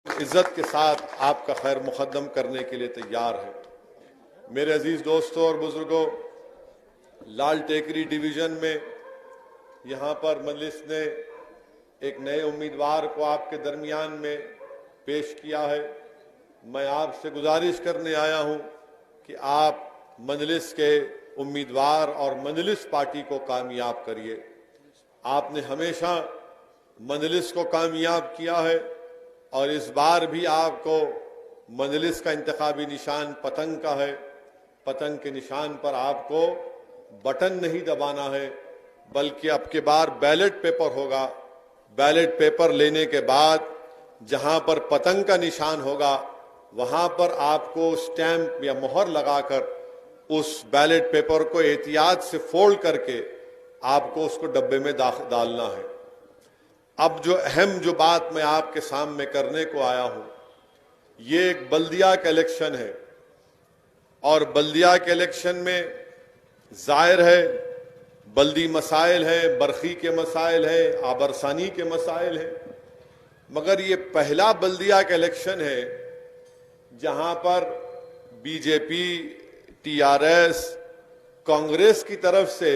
इज्जत के साथ आपका खैर मुकद्दम करने के लिए तैयार है। मेरे अजीज दोस्तों और बुजुर्गों, लाल टेकरी डिवीजन में यहाँ पर मजलिस ने एक नए उम्मीदवार को आपके दरमियान में पेश किया है। मैं आपसे गुजारिश करने आया हूँ कि आप मजलिस के उम्मीदवार और मजलिस पार्टी को कामयाब करिए। आपने हमेशा मजलिस को कामयाब किया है और इस बार भी आपको मजलिस का इंतखाबी निशान पतंग का है। पतंग के निशान पर आपको बटन नहीं दबाना है, बल्कि अब की बार बैलेट पेपर होगा। बैलेट पेपर लेने के बाद जहां पर पतंग का निशान होगा वहां पर आपको स्टैंप या मोहर लगाकर उस बैलेट पेपर को एहतियात से फोल्ड करके आपको उसको डब्बे में डालना है। अब जो बात मैं आपके सामने करने को आया हूं, ये एक बल्दिया का इलेक्शन है और बल्दिया के इलेक्शन में जाहिर है बल्दी मसाइल है, बरखी के मसाइल है, आबरसानी के मसाइल है, मगर ये पहला बल्दिया का इलेक्शन है जहां पर बीजेपी, टीआरएस, कांग्रेस की तरफ से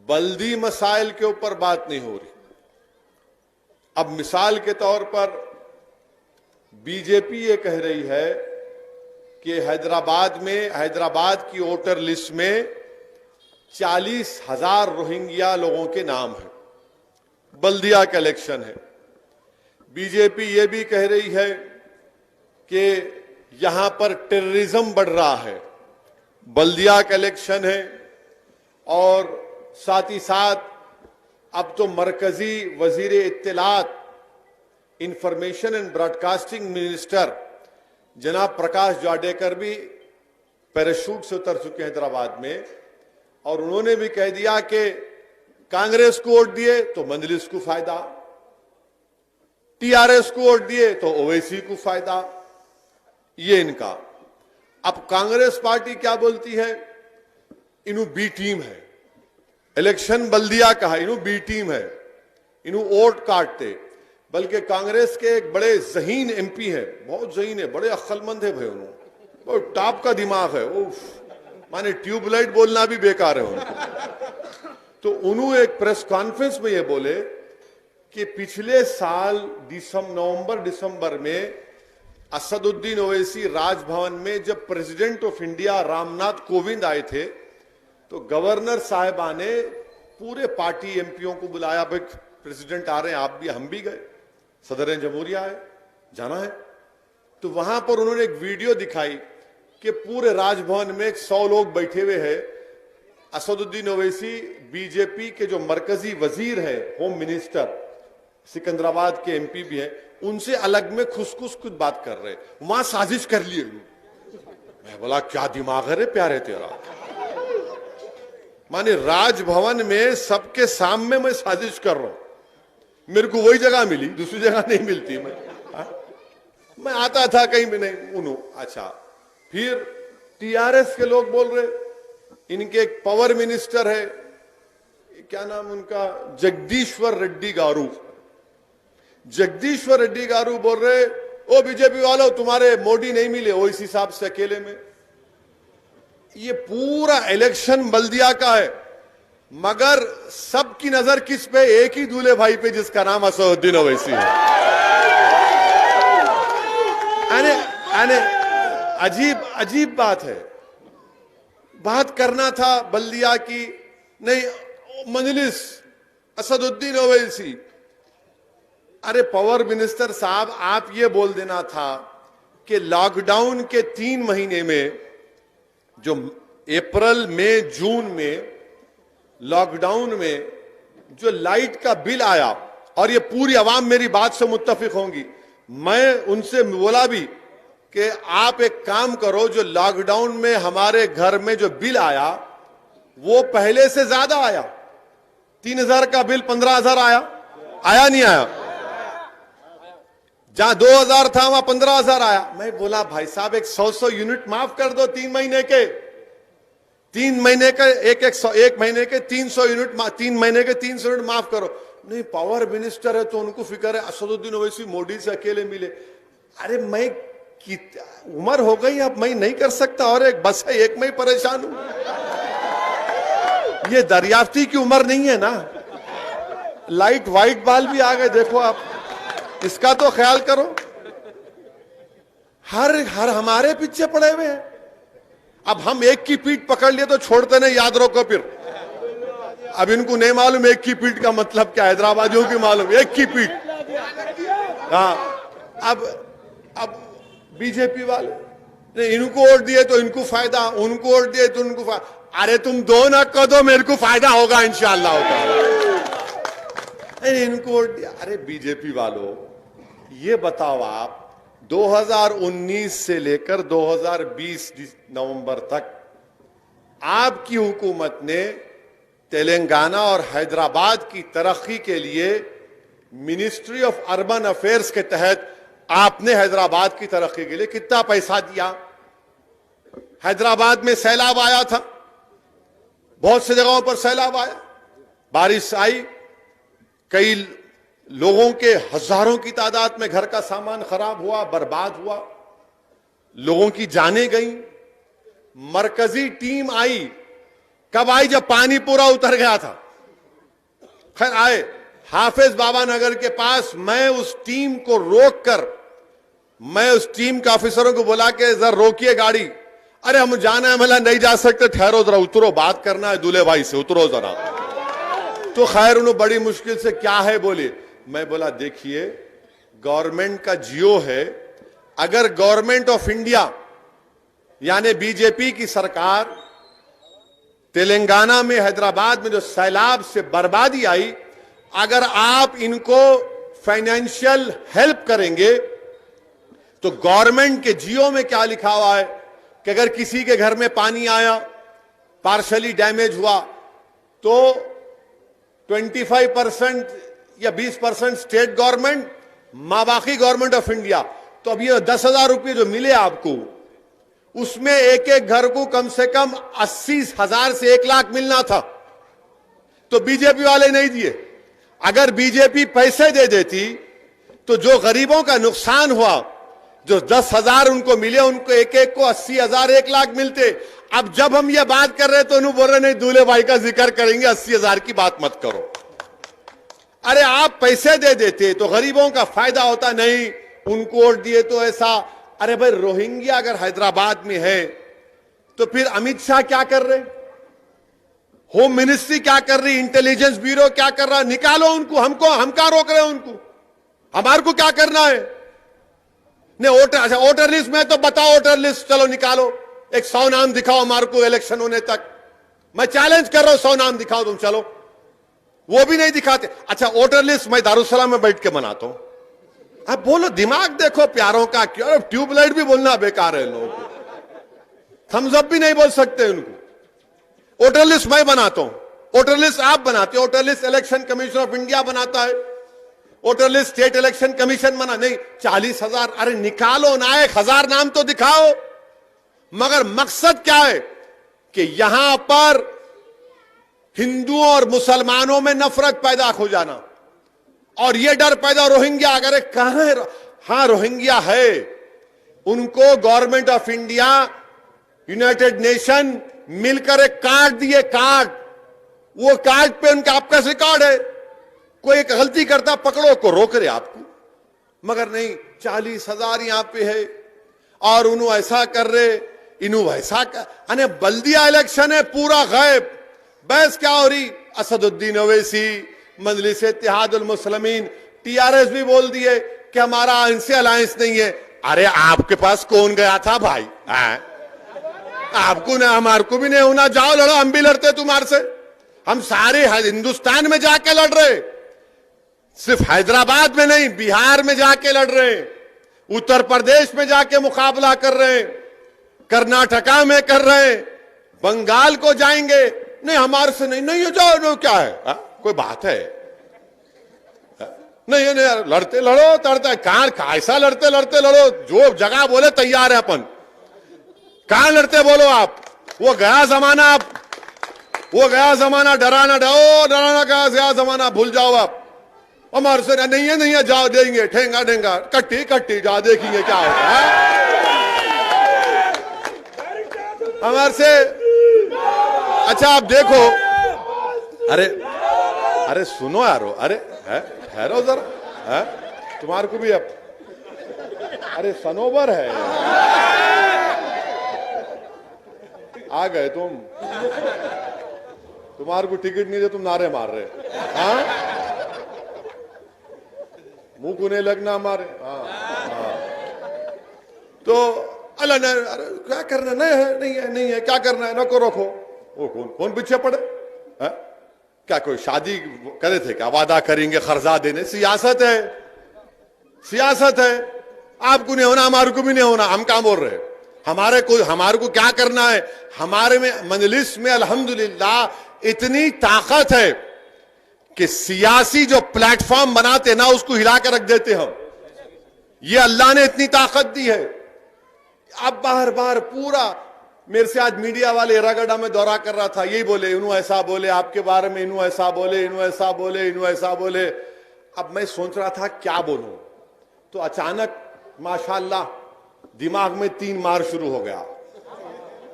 बल्दी मसाइल के ऊपर बात नहीं हो रही। अब मिसाल के तौर पर बीजेपी ये कह रही है कि हैदराबाद की वोटर लिस्ट में 40,000 रोहिंग्या लोगों के नाम हैं। बल्दिया का इलेक्शन है। बीजेपी ये भी कह रही है कि यहां पर टेररिज्म बढ़ रहा है। बल्दिया का इलेक्शन है और साथ ही साथ अब तो मरकजी वजीर इत्तलात, इंफॉर्मेशन एंड ब्रॉडकास्टिंग मिनिस्टर जनाब प्रकाश जावड़ेकर भी पैराशूट से उतर चुके हैं हैदराबाद में, और उन्होंने भी कह दिया कि कांग्रेस को वोट दिए तो मजलिस को फायदा, टीआरएस को वोट दिए तो ओवैसी को फायदा। ये इनका। अब कांग्रेस पार्टी क्या बोलती है, इन्हू बी टीम है, इलेक्शन बल्दिया का है, इन्हू बी टीम है, इन्हू वोट काटते। बल्कि कांग्रेस के एक बड़े ज़हीन एमपी है, बहुत ज़हीन है, बड़े अक्लमंद है भाई, उन्होंने बहुत टॉप का दिमाग है, माने ट्यूबलाइट बोलना भी बेकार है उनको। तो उन्होंने एक प्रेस कॉन्फ्रेंस में ये बोले कि पिछले साल नवंबर दिसंबर में असदुद्दीन ओवैसी राजभवन में जब president of India Ramnath Kovind आए थे तो गवर्नर साहिबा ने पूरे पार्टी एमपीओ को बुलाया, भाई प्रेसिडेंट आ रहे हैं, आप भी, हम भी गए, सदर जमहूरिया है, जाना है। तो वहां पर उन्होंने एक वीडियो दिखाई कि पूरे राजभवन में 100 लोग बैठे हुए हैं। असदुद्दीन ओवैसी बीजेपी के जो मरकजी वजीर है, होम मिनिस्टर, सिकंदराबाद के एमपी भी हैं, उनसे अलग में खुद बात कर रहे, वहां साजिश कर लिए। मैं बोला क्या दिमाग है रे प्यारे तेरा, माने राजभवन में सबके सामने मैं साजिश कर रहा हूं। मेरे को वही जगह मिली, दूसरी जगह नहीं मिलती। मैं आता था कहीं भी नहीं। अच्छा, फिर टीआरएस के लोग बोल रहे, इनके एक पावर मिनिस्टर है, क्या नाम उनका, जगदीश्वर रेड्डी गारू। जगदीश्वर रेड्डी गारू बोल रहे, ओ बीजेपी वालों, तुम्हारे मोदी नहीं मिले वो इस हिसाब से अकेले में। ये पूरा इलेक्शन बल्दिया का है, मगर सबकी नजर किस पे, एक ही दूल्हे भाई पे जिसका नाम असदुद्दीन ओवैसी है। अजीब बात है। बात करना था बल्दिया की, नहीं मजलिस, असदुद्दीन ओवैसी। अरे पावर मिनिस्टर साहब, आप ये बोल देना था कि लॉकडाउन के 3 महीने में, जो अप्रैल मई जून में लॉकडाउन में जो लाइट का बिल आया, और ये पूरी आवाम मेरी बात से मुत्तफिक होंगी, मैं उनसे बोला भी कि आप एक काम करो, जो लॉकडाउन में हमारे घर में जो बिल आया वो पहले से ज्यादा आया। 3,000 का बिल 15,000 आया नहीं आया? जहां 2,000 था वहां 15,000 आया। मैं बोला भाई साहब एक 100 यूनिट माफ कर दो 3 महीने के, 3 महीने के एक महीने के 300 यूनिट, 3 महीने के 300 यूनिट माफ करो। नहीं पावर मिनिस्टर है तो उनको फिक्र है, असदुद्दीन ओवैसी मोदी से अकेले मिले। अरे मैं उम्र हो गई, अब मैं नहीं कर सकता, और एक बस है, एक मैं परेशान हूं। ये दरियाफ्ती की उम्र नहीं है ना। लाइट व्हाइट बाल भी आ गए, देखो आप, इसका तो ख्याल करो। हर हमारे पीछे पड़े हुए हैं। अब हम एक की पीठ पकड़ लिए तो छोड़ते नहीं, याद रखो। फिर अब इनको नहीं मालूम एक की पीठ का मतलब क्या, हैदराबादियों की मालूम, एक की पीठ। हाँ, अब बीजेपी वाले ने इनको वोट दिए तो इनको फायदा, उनको वोट दिए तो उनको फायदा। अरे तुम दो ना कर दो, मेरे को फायदा होगा इंशाअल्लाह होगा। इनको वोट दिया। अरे बीजेपी वालों, ये बताओ आप 2019 से लेकर 2020 नवंबर तक आपकी हुकूमत ने तेलंगाना और हैदराबाद की तरक्की के लिए मिनिस्ट्री ऑफ अर्बन अफेयर्स के तहत आपने हैदराबाद की तरक्की के लिए कितना पैसा दिया? हैदराबाद में सैलाब आया था, बहुत से जगहों पर सैलाब आया, बारिश आई, कई लोगों के हजारों की तादाद में घर का सामान खराब हुआ, बर्बाद हुआ, लोगों की जानें गई। मरकजी टीम आई, कब आई? जब पानी पूरा उतर गया था। खैर आए हाफिज बाबा नगर के पास। मैं उस टीम को रोककर, मैं उस टीम के ऑफिसरों को बुला के, जरा रोकिए गाड़ी। अरे हम जाना है, मतलब नहीं जा सकते, ठहरो जरा, उतरो, बात करना है दूल्हे भाई से, उतरो जरा। तो खैर उन्होंने बड़ी मुश्किल से, क्या है बोले। मैं बोला देखिए, गवर्नमेंट का जियो है, अगर गवर्नमेंट ऑफ इंडिया यानी बीजेपी की सरकार तेलंगाना में, हैदराबाद में जो सैलाब से बर्बादी आई, अगर आप इनको फाइनेंशियल हेल्प करेंगे तो गवर्नमेंट के जियो में क्या लिखा हुआ है कि अगर किसी के घर में पानी आया, पार्शली डैमेज हुआ, तो 25% या 20% स्टेट गवर्नमेंट, बाकी गवर्नमेंट ऑफ इंडिया। तो अब ये 10,000 रुपये जो मिले आपको, उसमें एक एक घर को कम से कम 80,000 से 1 लाख मिलना था, तो बीजेपी वाले नहीं दिए। अगर बीजेपी पैसे दे देती तो जो गरीबों का नुकसान हुआ, जो 10,000 उनको मिले, उनको एक एक को 80,000 1 लाख मिलते। अब जब हम ये बात कर रहे तो उन्होंने बोल रहे नहीं, दूल्हे भाई का जिक्र करेंगे, 80,000 की बात मत करो। अरे आप पैसे दे देते तो गरीबों का फायदा होता, नहीं उनको वोट दिए तो ऐसा। अरे भाई, रोहिंग्या अगर हैदराबाद में है तो फिर अमित शाह क्या कर रहे, होम मिनिस्ट्री क्या कर रही, इंटेलिजेंस ब्यूरो क्या कर रहा? निकालो उनको। हम क्या रोक रहे हैं उनको? हमारे को क्या करना है? नहीं वोटर, अच्छा वोटर लिस्ट में तो बताओ, वोटर लिस्ट चलो निकालो, एक 100 नाम दिखाओ हमारे को इलेक्शन होने तक। मैं चैलेंज कर रहा हूं, 100 नाम दिखाओ तुम, चलो। वो भी नहीं दिखाते। अच्छा वोटर लिस्ट मैं दारुसलाम में बैठ के बनाता हूं। अब बोलो, दिमाग देखो प्यारों का, क्यों? ट्यूबलाइट भी बोलना बेकार है लोगों को, थम्स अप भी नहीं बोल सकते उनको। वोटर लिस्ट मैं बनाता हूं, वोटर लिस्ट आप बनाते हो, voter list election commission of India बनाता है, voter list state election commission बना। नहीं 40,000, अरे निकालो ना, 1,000 नाम तो दिखाओ। मगर मकसद क्या है कि यहां पर हिंदुओं और मुसलमानों में नफरत पैदा हो जाना, और यह डर पैदा, रोहिंग्या अगर कहां है? हां रोहिंग्या है, उनको government of India, United nation मिलकर एक कार्ड दिए, कार्ड, वो कार्ड पे उनका आपका रिकॉर्ड है। कोई एक गलती करता पकड़ो को रोक रहे आपको, मगर नहीं 40,000 यहां पे है, और उन्होंने ऐसा कर रहे, इन्हों ऐसा कर। अने बल्दिया इलेक्शन है, पूरा गायब। बहस क्या हो रही? असदुद्दीन ओवैसी, मजलिस इत्तेहादुल मुस्लिमीन, टीआरएस भी बोल दिए कि हमारा इनसे अलायंस नहीं है। अरे आपके पास कौन गया था भाई? आपको ना, हमारे को भी नहीं होना, जाओ लड़ो, हम भी लड़ते तुम्हारे से। हम सारे हिंदुस्तान में जाके लड़ रहे, सिर्फ हैदराबाद में नहीं, बिहार में जाके लड़ रहे, उत्तर प्रदेश में जाके मुकाबला कर रहे, कर्नाटका में कर रहे, बंगाल को जाएंगे। नहीं हमारे से नहीं, नहीं जाओ, नो क्या है, कोई बात है? नहीं नहीं, लड़ते लड़ो, तड़ते कहां, ऐसा लड़ते लड़ते लड़ो, जो जगह बोले तैयार है अपन। कहां लड़ते बोलो आप? वो गया जमाना, आप वो गया जमाना, डराना, डराना गया जमाना, भूल जाओ आप। हमारे से नहीं है जाओ देंगे ठेंगा ठेंगा कट्टी कट्टी जाओ देखेंगे क्या होता है हमारे से। अच्छा आप देखो, अरे अरे सुनो यारो, अरे ठहरो जरा, तुम्हारे को भी अब अरे सनोबर है, आ गए तुम, तुम्हारे को टिकट नहीं दे तुम नारे मार रहे, हाँ मुंह को नहीं लगना हमारे, हाँ हाँ तो अल्लाह ने अरे क्या करना नहीं है क्या करना है ना को रखो। वो कौन पीछे पड़े है? क्या कोई शादी करे थे क्या वादा करेंगे खर्जा देने? सियासत है, सियासत है, आपको नहीं होना हमारे को भी नहीं होना। हम क्या बोल रहे हैं? हमारे को क्या करना है? हमारे में मजलिस में अल्हम्दुलिल्लाह इतनी ताकत है कि सियासी जो प्लेटफॉर्म बनाते ना उसको हिला कर रख देते हम। ये अल्लाह ने इतनी ताकत दी है। अब बार बार पूरा मेरे से आज मीडिया वाले रगड़ा में दौरा कर रहा था, यही बोले इन्हों ऐसा बोले आपके बारे में, इन्हों ऐसा बोले, इन्हों ऐसा बोले, इन्हों ऐसा बोले। अब मैं सोच रहा था क्या बोलूं, तो अचानक माशाल्लाह दिमाग में 3 मार शुरू हो गया।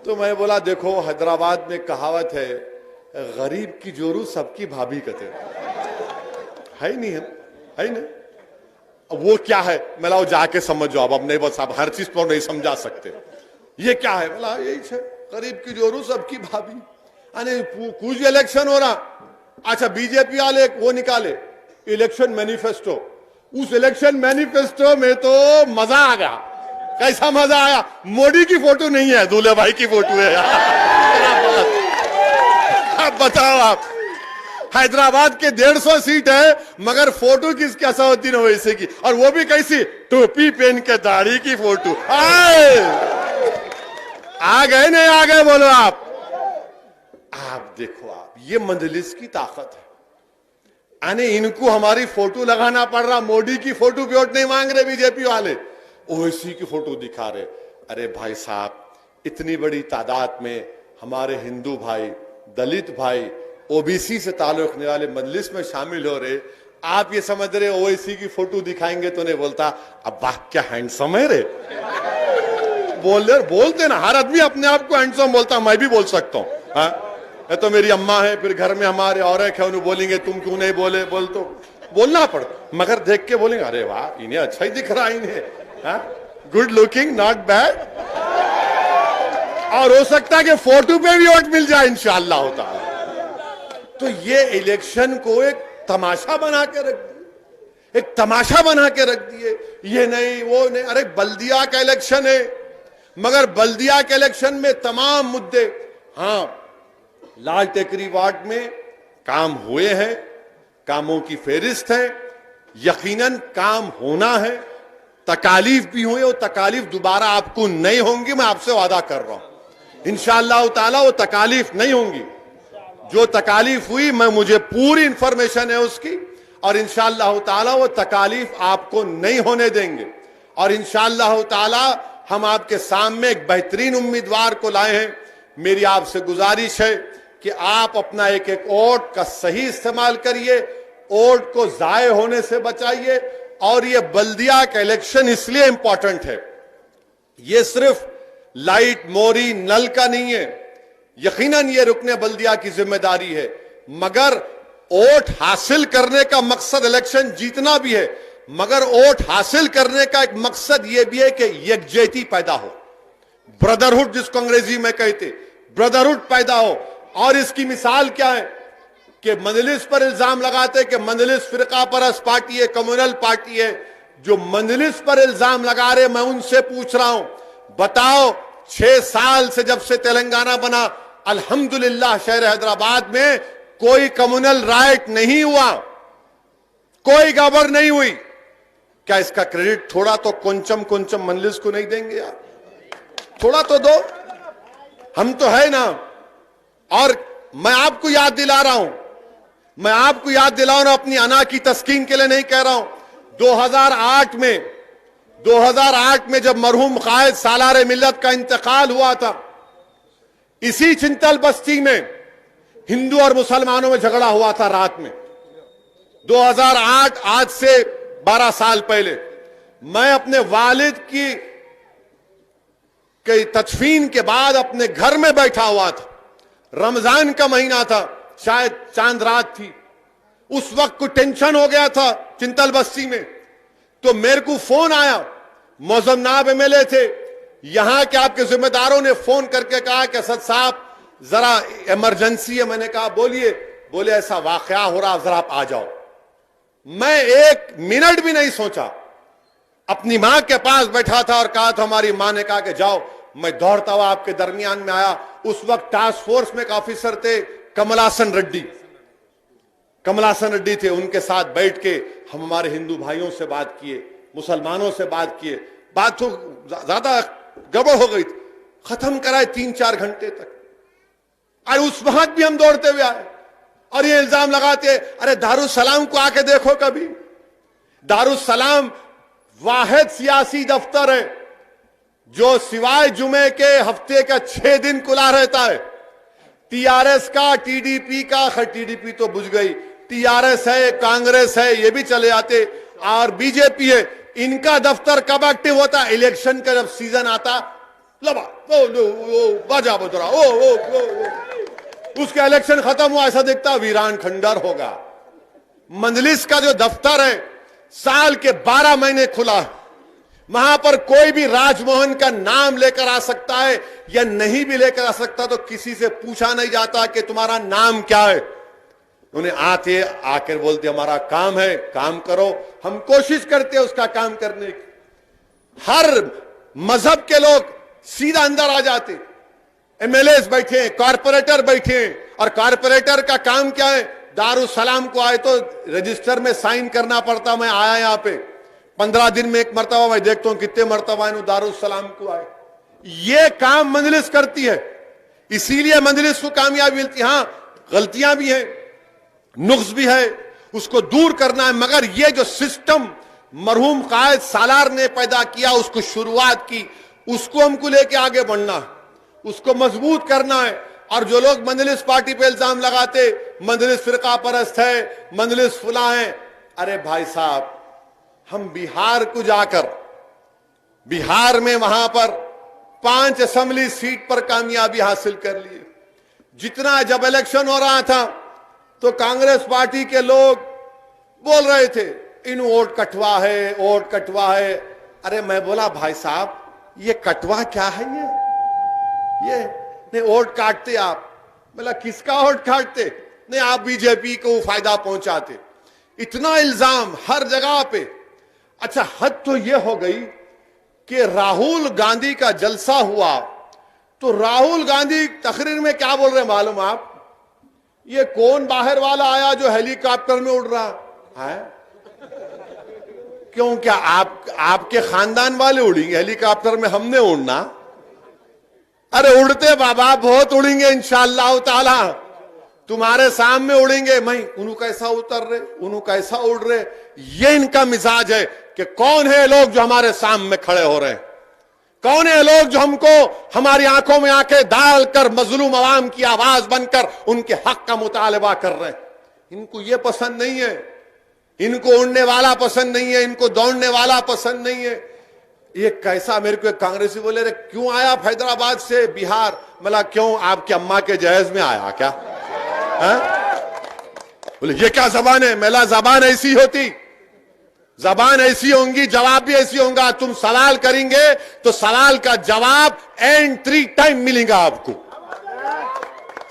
तो मैं बोला देखो हैदराबाद में कहावत है, गरीब की जोरू सबकी भाभी कहते है ही नहीं है, है नहीं। वो क्या है मैं लाओ जाके समझो, अब नहीं बस आप हर चीज पर नहीं समझा सकते। ये क्या है? बोला यही है, गरीब की जोरू सबकी भाभी। अरे कुछ इलेक्शन हो रहा, अच्छा बीजेपी वाले वो निकाले इलेक्शन मैनिफेस्टो, उस इलेक्शन मैनिफेस्टो में तो मजा आ गया। कैसा मजा आया? मोदी की फोटो नहीं है, दूल्हे भाई की फोटो है यार। अब बताओ आप, हैदराबाद के 150 सीट है मगर फोटो किसकी असउद्दीन ओवैसी की, और वो भी कैसी? टोपी पहन के दाढ़ी की फोटो। आ गए नहीं आ गए बोलो आप देखो आप, ये मजलिस की ताकत है। अने इनको हमारी फोटो लगाना पड़ रहा, मोदी की फोटो पे वोट नहीं मांग रहे बीजेपी वाले, ओवैसी की फोटो दिखा रहे। अरे भाई साहब, इतनी बड़ी तादाद में हमारे हिंदू भाई, दलित भाई, ओबीसी से ताल्लुक रखने वाले मजलिस में शामिल हो रहे, आप ये समझ रहे ओवैसी की फोटो दिखाएंगे तो नहीं बोलता अब वाह क्या हैंडसम है रे? बोलते ना, हर आदमी अपने आप को हैंडसम बोलता, मैं भी बोल सकता हूँ। तो मेरी अम्मा है, फिर घर में हमारे और एक है, उन्हें बोलेंगे तुम क्यों नहीं बोले, तो बोलना पड़ता, मगर देख के बोलेंगे अरे वाह इन्हें अच्छा ही दिख रहा है, इन्हें गुड लुकिंग नॉट बैड। और हो सकता है कि फोटो पे भी वोट मिल जाए इंशाअल्लाह होता है। तो ये इलेक्शन को एक तमाशा बना के रख दिए, एक तमाशा बना के रख दिए, ये नहीं वो नहीं। अरे बल्दिया का इलेक्शन है, मगर बल्दिया के इलेक्शन में तमाम मुद्दे, हाँ लाल टेकरी वार्ड में काम हुए हैं, कामों की फेरिस्त है, यकीनन काम होना है, तकालीफ भी हुई, और तकालीफ दोबारा आपको नहीं होंगी, मैं आपसे वादा कर रहा हूं इंशाअल्लाह ताला वो तकालीफ नहीं होंगी। जो तकालीफ हुई मुझे पूरी इंफॉर्मेशन है उसकी, और इंशाअल्लाह ताला वो तकालीफ आपको नहीं होने देंगे। और इंशाअल्लाह ताला हम आपके सामने एक बेहतरीन उम्मीदवार को लाए हैं। मेरी आपसे गुजारिश है कि आप अपना एक एक वोट का सही इस्तेमाल करिए, वोट को जाये होने से बचाइए। और ये बल्दिया का इलेक्शन इसलिए इंपॉर्टेंट है, ये सिर्फ लाइट मोरी नल का नहीं है, यकीनन ये रुकने बल्दिया की जिम्मेदारी है, मगर वोट हासिल करने का मकसद इलेक्शन जीतना भी है, मगर वोट हासिल करने का एक मकसद यह भी है कि यकजहती पैदा हो, ब्रदरहुड जिसको अंग्रेजी में कहते, ब्रदरहुड पैदा हो। और इसकी मिसाल क्या है कि मजलिस पर इल्जाम लगाते कि मजलिस फिरका परस्त पार्टी है, कम्युनल पार्टी है। जो मजलिस पर इल्जाम लगा रहे, मैं उनसे पूछ रहा हूं, बताओ 6 साल से जब से तेलंगाना बना अल्हम्दुलिल्लाह शहर हैदराबाद में कोई कम्युनल राइट नहीं हुआ, कोई गड़बड़ नहीं हुई। क्या इसका क्रेडिट थोड़ा तो कुंचम मजलिस को नहीं देंगे यार? थोड़ा तो दो, हम तो है ना। और मैं आपको याद दिला रहा हूं, मैं आपको याद दिला रहा हूं, अपनी अना की तस्कीन के लिए नहीं कह रहा हूं। 2008 में जब मरहूम कायद सालार मिल्लत का इंतकाल हुआ था, इसी चिंतल बस्ती में हिंदू और मुसलमानों में झगड़ा हुआ था रात में। 2008 आज से 12 साल पहले मैं अपने वालिद की तदफीन के बाद अपने घर में बैठा हुआ था। रमजान का महीना था, शायद चांद रात थी। उस वक्त कुछ टेंशन हो गया था चिंतल बस्ती में, तो मेरे को फोन आया। मौजम नाब एमएलए थे, यहां के आपके जिम्मेदारों ने फोन करके कहा कि असद साहब जरा इमरजेंसी है। मैंने कहा बोलिए। बोले ऐसा वाकया हो रहा, जरा आप आ जाओ। मैं 1 मिनट भी नहीं सोचा, अपनी मां के पास बैठा था और कहा था, हमारी मां ने कहा कि जाओ। मैं दौड़ता हुआ आपके दरमियान में आया। उस वक्त टास्क फोर्स में एक ऑफिसर थे, कमलासन रेड्डी थे। उनके साथ बैठ के हम हमारे हिंदू भाइयों से बात किए, मुसलमानों से बात किए। बात तो ज्यादा गड़बड़ हो गई थी, खत्म कराए 3-4 घंटे तक। अरे उस वक्त भी हम दौड़ते हुए आए और ये इल्जाम लगाते, अरे दारुसलाम को आके देखो कभी। दारुसलाम वाहिद सियासी दफ्तर है जो सिवाय जुमे के हफ्ते का 6 दिन खुला रहता है। टीआरएस का, टीडीपी का, टीडीपी तो बुझ गई, टीआरएस है, कांग्रेस है, ये भी चले जाते, और बीजेपी है। इनका दफ्तर कब एक्टिव होता? इलेक्शन का जब सीजन आता, लबा बाजा बजरा उसका इलेक्शन खत्म हुआ, ऐसा दिखता वीरान खंडर होगा। मजलिस का जो दफ्तर है साल के 12 महीने खुला है। वहां पर कोई भी राजमोहन का नाम लेकर आ सकता है या नहीं भी लेकर आ सकता, तो किसी से पूछा नहीं जाता कि तुम्हारा नाम क्या है। उन्हें आते आकर बोलते हमारा काम है, काम करो। हम कोशिश करते हैं उसका काम करने की। हर मजहब के लोग सीधा अंदर आ जाते। एमएलए बैठे, कॉर्पोरेटर बैठे, और कॉर्पोरेटर का काम क्या है? दारुसलाम को आए तो रजिस्टर में साइन करना पड़ता। मैं आया यहां पे 15 दिन में 1 मरतबा, मैं देखता हूं कितने मरतबा दारुसलाम को आए। ये काम मजलिस करती है, इसीलिए मजलिस को कामयाबी मिलती है। हां, गलतियां भी हैं, नुक्स भी है, उसको दूर करना है। मगर ये जो सिस्टम मरहूम कायद सालार ने पैदा किया, उसको शुरुआत की, उसको हमको लेके आगे बढ़ना है, उसको मजबूत करना है। और जो लोग मजलिस पार्टी पे इल्जाम लगाते, मजलिस फिरका परस्त है, मजलिस फुला है, अरे भाई साहब, हम बिहार को जाकर, बिहार में वहां पर 5 असेंबली सीट पर कामयाबी हासिल कर लिए। जितना जब इलेक्शन हो रहा था तो कांग्रेस पार्टी के लोग बोल रहे थे इन वोट कटवा है, वोट कटवा है। अरे मैं बोला भाई साहब, ये कटवा क्या है? ये नहीं, वोट काटते आप। बोला किसका वोट काटते? नहीं, आप बीजेपी को फायदा पहुंचाते। इतना इल्जाम हर जगह पे। अच्छा, हद तो यह हो गई कि राहुल गांधी का जलसा हुआ तो राहुल गांधी तकरीर में क्या बोल रहे मालूम आप? ये कौन बाहर वाला आया जो हेलीकॉप्टर में उड़ रहा है? क्यों, क्या आपके खानदान वाले उड़ेंगे हेलीकॉप्टर में? हमने उड़ना? अरे उड़ते बाबा, बहुत उड़ेंगे इंशाअल्लाह ताला, तुम्हारे सामने उड़ेंगे। मैं उन्हों कैसा उतर रहे, उन्हों कैसा उड़ रहे। ये इनका मिजाज है कि कौन है लोग जो हमारे सामने खड़े हो रहे हैं, कौन है लोग जो हमको हमारी आंखों में आंखें डालकर मजलूम अवाम की आवाज बनकर उनके हक का मुतालबा कर रहे हैं। इनको ये पसंद नहीं है, इनको उड़ने वाला पसंद नहीं है, इनको दौड़ने वाला पसंद नहीं है। ये कैसा? मेरे को एक कांग्रेसी बोले, रे क्यों आया हैदराबाद से बिहार? मला क्यों, आपकी अम्मा के जहेज में आया क्या? बोले ये क्या जबान है? मेला जबान ऐसी होती, जबान ऐसी होंगी, जवाब भी ऐसी होगा। तुम सवाल करेंगे तो सवाल का जवाब एंड 3 टाइम मिलेगा आपको।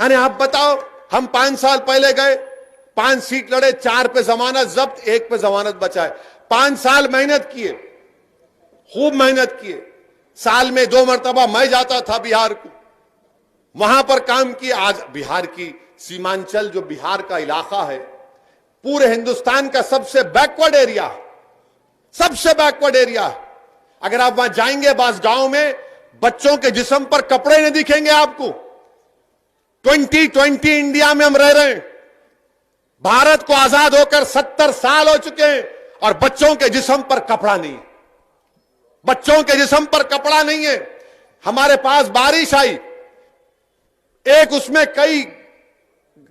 अरे आप बताओ, हम 5 साल पहले गए, 5 सीट लड़े, 4 पे जमानत जब्त, 1 पे जमानत बचाए। 5 साल मेहनत किए, खूब मेहनत किए। साल में 2 मरतबा मैं जाता था बिहार को, वहां पर काम किया। आज बिहार की सीमांचल जो बिहार का इलाका है, पूरे हिंदुस्तान का सबसे बैकवर्ड एरिया, सबसे बैकवर्ड एरिया। अगर आप वहां जाएंगे बास गांव में, बच्चों के जिस्म पर कपड़े नहीं दिखेंगे आपको। 2020 इंडिया में हम रह रहे हैं। भारत को आजाद होकर 70 साल हो चुके हैं और बच्चों के जिस्म पर कपड़ा नहीं है। बच्चों के जिस्म पर कपड़ा नहीं है। हमारे पास बारिश आई, एक उसमें कई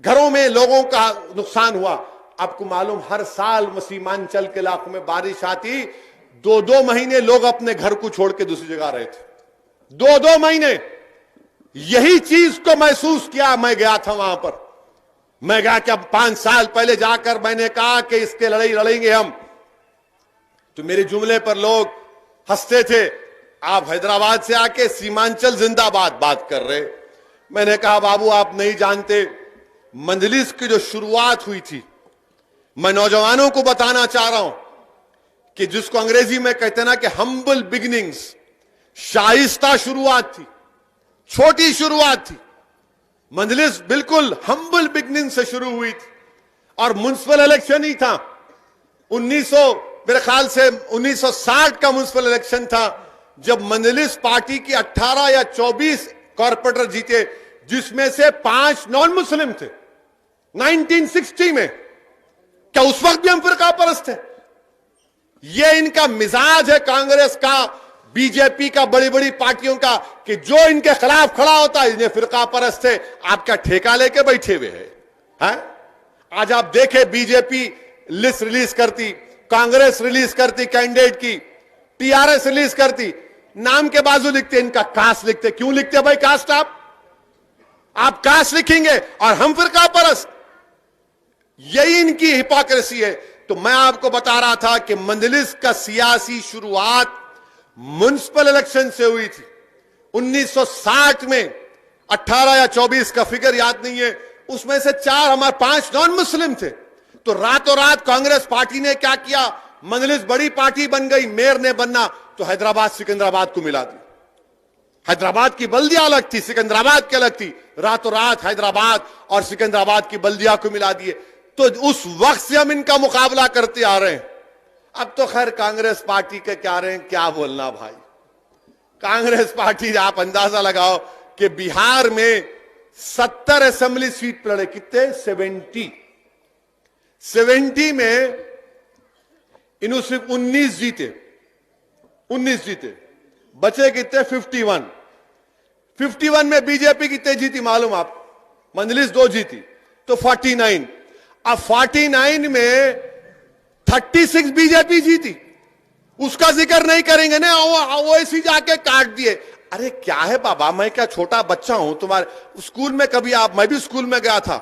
घरों में लोगों का नुकसान हुआ। आपको मालूम, हर साल सीमांचल के इलाकों में बारिश आती, 2-2 महीने लोग अपने घर को छोड़ के दूसरी जगह रहे थे। 2-2 महीने। यही चीज को महसूस किया। मैं गया था वहां पर। मैं गया कि अब 5 साल पहले जाकर मैंने कहा कि इसके लड़ाई लड़ेंगे हम, तो मेरे जुमले पर लोग हंसते थे। आप हैदराबाद से आके सीमांचल जिंदाबाद बात कर रहे। मैंने कहा बाबू आप नहीं जानते, मंजलिस की जो शुरुआत हुई थी, मैं नौजवानों को बताना चाह रहा हूं कि जिसको अंग्रेजी में कहते ना कि हम्बल बिगिनिंग्स, शाइस्ता शुरुआत थी, छोटी शुरुआत थी। मंजलिस बिल्कुल हम्बल बिगिनिंग से शुरू हुई थी और म्युनिसिपल इलेक्शन ही था। 1900 मेरे ख्याल से 1960 का म्युनिसिपल इलेक्शन था, जब मंजलिस पार्टी की 18 या 24 कॉर्पोरेटर जीते, जिसमें से 5 नॉन मुस्लिम थे। 1960 में। क्या उस वक्त भी हम फिरका परस्त थे? ये इनका मिजाज है कांग्रेस का, बीजेपी का, बड़ी बड़ी पार्टियों का, कि जो इनके खिलाफ खड़ा होता है इन्हें फिरका परस्त है। आप क्या ठेका लेके बैठे हुए हैं? आज आप देखें, बीजेपी लिस्ट रिलीज करती, कांग्रेस रिलीज करती कैंडिडेट की, टीआरएस रिलीज करती, नाम के बाजू लिखते इनका कास्ट लिखते। क्यों लिखते भाई कास्ट? आप कास्ट लिखेंगे और हम फिरका परस्त। यही इनकी हिपोक्रेसी है। तो मैं आपको बता रहा था कि मंजलिस का सियासी शुरुआत म्युनिसिपल इलेक्शन से हुई थी 1960 में। 18 या 24 का फिगर याद नहीं है, उसमें से 5 नॉन मुस्लिम थे। तो रातों रात कांग्रेस पार्टी ने क्या किया, मंजलिस बड़ी पार्टी बन गई, मेयर ने बनना, तो हैदराबाद सिकंदराबाद को मिला दी। हैदराबाद की बल्दिया अलग थी, सिकंदराबाद की अलग थी। रातों रात हैदराबाद और सिकंदराबाद की बल्दिया को मिला दिए। तो उस वक्त से हम इनका मुकाबला करते आ रहे हैं। अब तो खैर कांग्रेस पार्टी के क्या रहे हैं, क्या बोलना भाई। कांग्रेस पार्टी, आप अंदाजा लगाओ कि बिहार में 70 असेंबली सीट लड़े। कितने? 70 में इन्होंने सिर्फ 19 जीते। 19 जीते, बचे कितने? 51 में बीजेपी कितने जीती मालूम आप? मंजलिस 2 जीती, तो 49। अब 49 में 36 बीजेपी जीती। उसका जिक्र नहीं करेंगे ना, वो ऐसी जाके काट दिए। अरे क्या है बाबा, मैं क्या छोटा बच्चा हूं तुम्हारे? स्कूल में कभी आप, मैं भी स्कूल में गया था,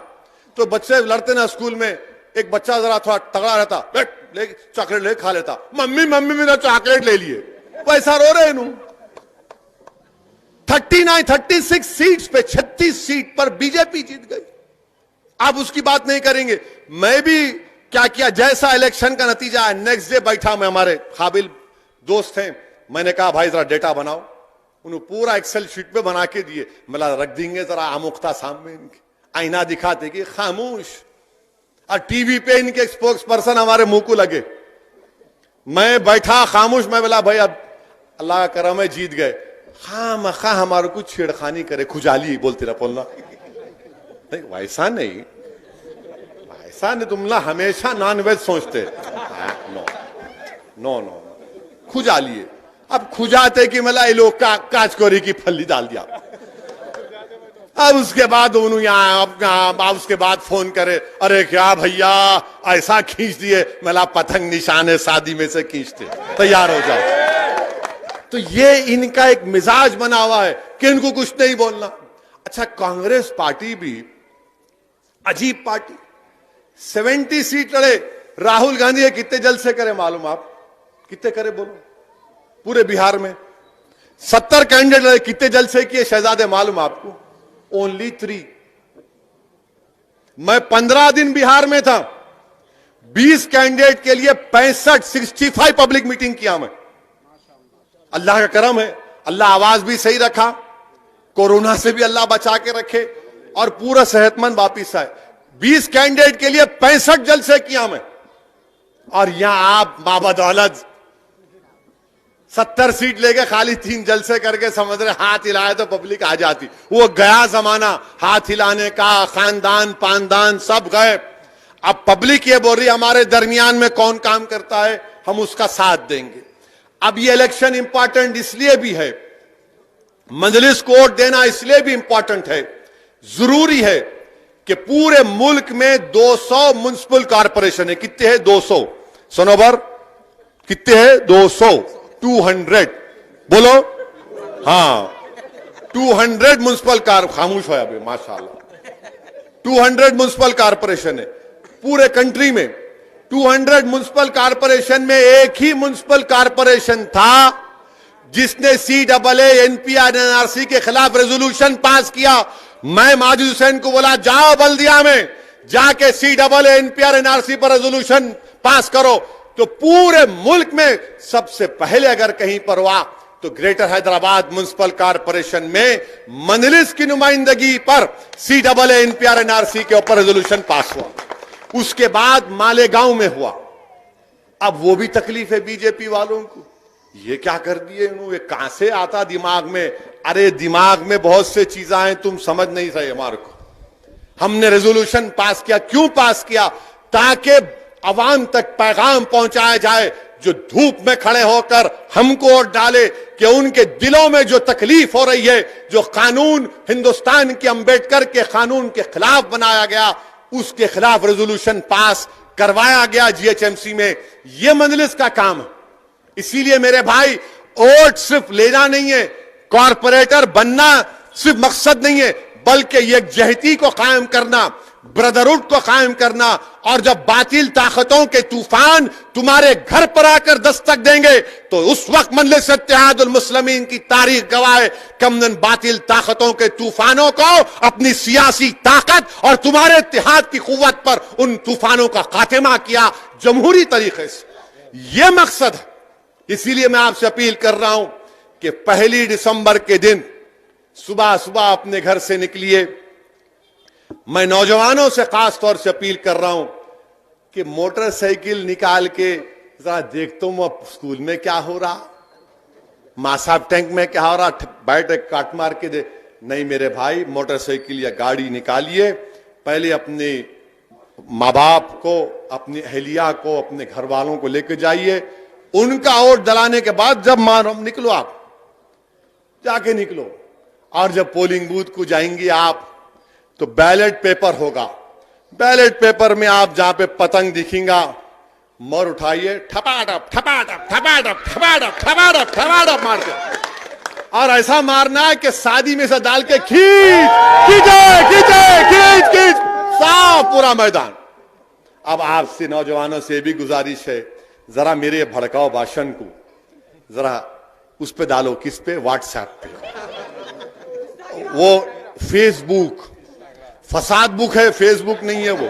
तो बच्चे लड़ते ना स्कूल में, एक बच्चा जरा थोड़ा तगड़ा रहता, चॉकलेट ले खा लेता, मम्मी मेरा चॉकलेट ले लिए, पैसा रो रहे नु। 36 सीट्स पे 36 सीट पर बीजेपी जीत गई। आप उसकी बात नहीं करेंगे। मैं भी क्या किया, जैसा इलेक्शन का नतीजा है, नेक्स्ट डे बैठा, मैं, हमारे काबिल दोस्त हैं, मैंने कहा भाई जरा डेटा बनाओ। उन्होंने पूरा एक्सेल शीट पे बना के दिए। मला रख देंगे जरा आमुख्ता सामने, इनके आईना दिखाते कि खामोश। और टीवी पे इनके स्पोक्स पर्सन हमारे मुंह को लगे। मैं बैठा खामोश। मैं बोला भाई अब अल्लाह का करम है, जीत गए। खामखा हमारे को छेड़खानी करे, खुजाली बोलते रहा बोलना। नहीं वैसा नहीं, वैसा नहीं। तुम ना हमेशा नॉनवेज सोचते। नो, खुजालिए। अब खुजाते कि मला ये लोग का काचकोरी की फल्ली डाल दिया। अब उसके बाद उन्होंने यहाँ उसके बाद फोन करे, अरे क्या भैया ऐसा खींच दिए। मला पतंग निशाने शादी में से खींचते, तैयार हो जाओ। तो ये इनका एक मिजाज बना हुआ है कि इनको कुछ नहीं बोलना। अच्छा, कांग्रेस पार्टी भी अजीब पार्टी। 70 सीट लड़े। राहुल गांधी कितने जलसे करे मालूम आप? कितने करे बोलो? पूरे बिहार में 70 कैंडिडेट लड़े, कितने जलसे किए शहजादे मालूम आपको? ओनली 3। मैं 15 दिन बिहार में था। 20 कैंडिडेट के लिए 65 पब्लिक मीटिंग किया मैं। अल्लाह का करम है, अल्लाह आवाज भी सही रखा, कोरोना से भी अल्लाह बचा के रखे और पूरा सेहतमंद वापिस आए। 20 कैंडिडेट के लिए 65 जलसे किया मैं। और यहां आप बाबदौलत 70 सीट लेके खाली 3 जलसे करके समझ रहे हाथ हिलाए तो पब्लिक आ जाती। वो गया जमाना हाथ हिलाने का, खानदान पानदान सब गए। अब पब्लिक ये बोल रही हमारे दरमियान में कौन काम करता है, हम उसका साथ देंगे। अब ये इलेक्शन इंपॉर्टेंट इसलिए भी है, मंजलिस को वोट देना इसलिए भी इंपॉर्टेंट है, जरूरी है कि पूरे मुल्क में 200 म्युनिसिपल कॉरपोरेशन है। कितने हैं? 200। सनोबर कितने हैं? 200। 200 बोलो। हाँ, 200 म्युनिसिपल खामोश है अभी, माशाल्लाह। 200 म्युनिसिपल कॉरपोरेशन है पूरे कंट्री में। 200 म्युनिसिपल कॉरपोरेशन में एक ही म्युनिसिपल कॉरपोरेशन था जिसने CAA NPR NRC के खिलाफ रेजोल्यूशन पास किया। मैं माजिद हुसैन को बोला, जाओ बल्दिया में जाके CAA NPR NRC पर रेजोल्यूशन पास करो। तो पूरे मुल्क में सबसे पहले अगर कहीं पर हुआ तो ग्रेटर हैदराबाद म्युनिसिपल कॉरपोरेशन में मजलिस की नुमाइंदगी पर CAA NPR NRC के ऊपर रेजोल्यूशन पास हुआ। उसके बाद मालेगांव में हुआ। अब वो भी तकलीफ है बीजेपी वालों को, ये क्या कर दिए इन्होंने, कहां से आता दिमाग में? अरे दिमाग में बहुत से चीजें हैं, तुम समझ नहीं रहे हमारे को। हमने रेजोल्यूशन पास किया, क्यों पास किया? ताकि अवाम तक पैगाम पहुंचाया जाए जो धूप में खड़े होकर हमको वोट डाले कि उनके दिलों में जो तकलीफ हो रही है, जो कानून हिंदुस्तान के अंबेडकर के कानून के खिलाफ बनाया गया, उसके खिलाफ रेजोल्यूशन पास करवाया गया GHMC में। यह मजलिस का काम है। इसीलिए मेरे भाई, वोट सिर्फ लेना नहीं है, कॉरपोरेटर बनना सिर्फ मकसद नहीं है, बल्कि यकजहती को कायम करना, ब्रदरहुड को कायम करना। और जब बातिल ताकतों के तूफान तुम्हारे घर पर आकर दस्तक देंगे तो उस वक्त मजलिस इत्तेहादुल मुस्लिमीन की तारीख गवाह है कमनन बातिल ताकतों के तूफानों को अपनी सियासी ताकत और तुम्हारे इत्तेहाद की कुव्वत पर उन तूफानों का खात्मा किया जमहूरी तरीके से। यह मकसद है। इसीलिए मैं आपसे अपील कर रहा हूं कि 1 दिसंबर के दिन सुबह सुबह अपने घर से निकलिए। मैं नौजवानों से खास तौर से अपील कर रहा हूं कि मोटरसाइकिल निकाल के जरा देखता हूं अब स्कूल में क्या हो रहा, मासाब टैंक में क्या हो रहा, बैठ काट मार के दे। नहीं मेरे भाई, मोटरसाइकिल या गाड़ी निकालिए, पहले अपने माँ बाप को, अपनी अहलिया को, अपने घर वालों को लेकर जाइए। उनका वोट दिलाने के बाद जब निकलो, आप जाके निकलो। और जब पोलिंग बूथ को जाएंगे आप तो बैलेट पेपर होगा। बैलेट पेपर में आप जहां पे पतंग दिखेगा, मोर उठाइए, ठपाटप ठपाटप ठपाटप ठपाटप ठपाटप ठपाटप मारते, और ऐसा मारना है कि शादी में से डाल के खींच खींचे खींचे खींच खींच साफ पूरा मैदान। अब आपसे नौजवानों से भी गुजारिश है, जरा मेरे भड़काओ भाषण को जरा उस पे डालो, किस पे? व्हाट्सएप पे। वो फेसबुक फसाद बुक है, फेसबुक नहीं है, वो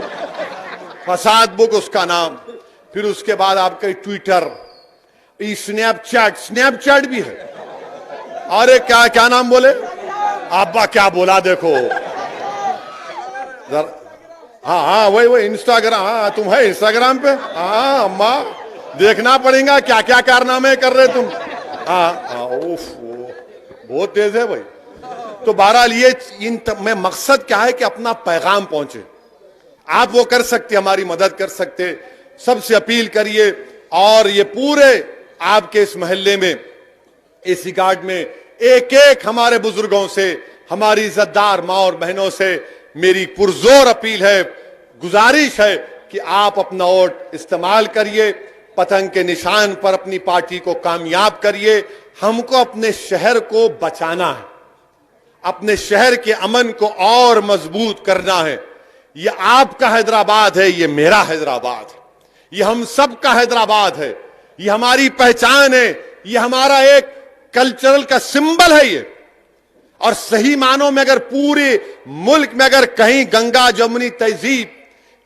फसाद बुक उसका नाम। फिर उसके बाद आपका ट्विटर, स्नैपचैट भी है। अरे क्या क्या नाम बोले अब्बा, क्या बोला देखो जरा। हाँ हाँ वही इंस्टाग्राम। हाँ तुम है इंस्टाग्राम पे? हाँ अम्मा, देखना पड़ेगा क्या क्या कारनामे कर रहे तुम। हाँ उफ, बहुत तेज है भाई। तो बहरहाल ये में मकसद क्या है कि अपना पैगाम पहुंचे। आप वो कर सकते, हमारी मदद कर सकते, सबसे अपील करिए। और ये पूरे आपके इस मोहल्ले में, इस गार्ड में एक एक हमारे बुजुर्गों से, हमारी इज्जतदार माँ और बहनों से मेरी पुरजोर अपील है, गुजारिश है कि आप अपना वोट इस्तेमाल करिए, पतंग के निशान पर अपनी पार्टी को कामयाब करिए। हमको अपने शहर को बचाना है, अपने शहर के अमन को और मजबूत करना है। ये आपका हैदराबाद है, ये मेरा हैदराबाद है, ये हम सब का हैदराबाद है, ये हमारी पहचान है, ये हमारा एक कल्चरल का सिंबल है ये। और सही मानों में अगर पूरे मुल्क में अगर कहीं गंगा जमुनी तहजीब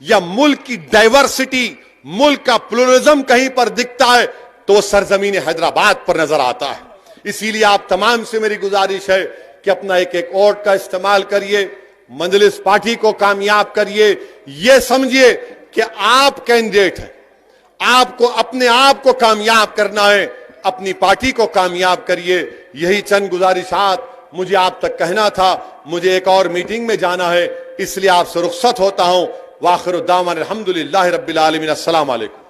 या मुल्क की डाइवर्सिटी, मुल्क का प्लुरलिज्म कहीं पर दिखता है तो सरजमीन हैदराबाद पर नजर आता है। इसीलिए आप तमाम से मेरी गुजारिश है कि अपना एक एक वोट का इस्तेमाल करिए, मजलिस पार्टी को कामयाब करिए। यह समझिए कि आप कैंडिडेट हैं, आपको अपने आप को कामयाब करना है, अपनी पार्टी को कामयाब करिए। यही चंद गुजारिशात मुझे आप तक कहना था। मुझे एक और मीटिंग में जाना है, इसलिए आपसे रुखसत होता हूं। वाखिर दामन अल्हम्दुलिल्लाहि रब्बिल आलमीन। अस्सलाम वालेकुम।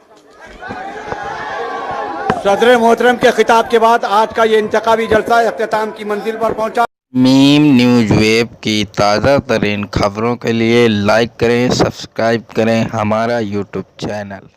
सदर मोहतरम के खिताब के बाद आज का ये इंतखाबी जलसा इख्तिताम की मंजिल पर पहुंचा। मीम न्यूज़ वेब की ताज़ा तरीन खबरों के लिए लाइक करें, सब्सक्राइब करें हमारा यूट्यूब चैनल।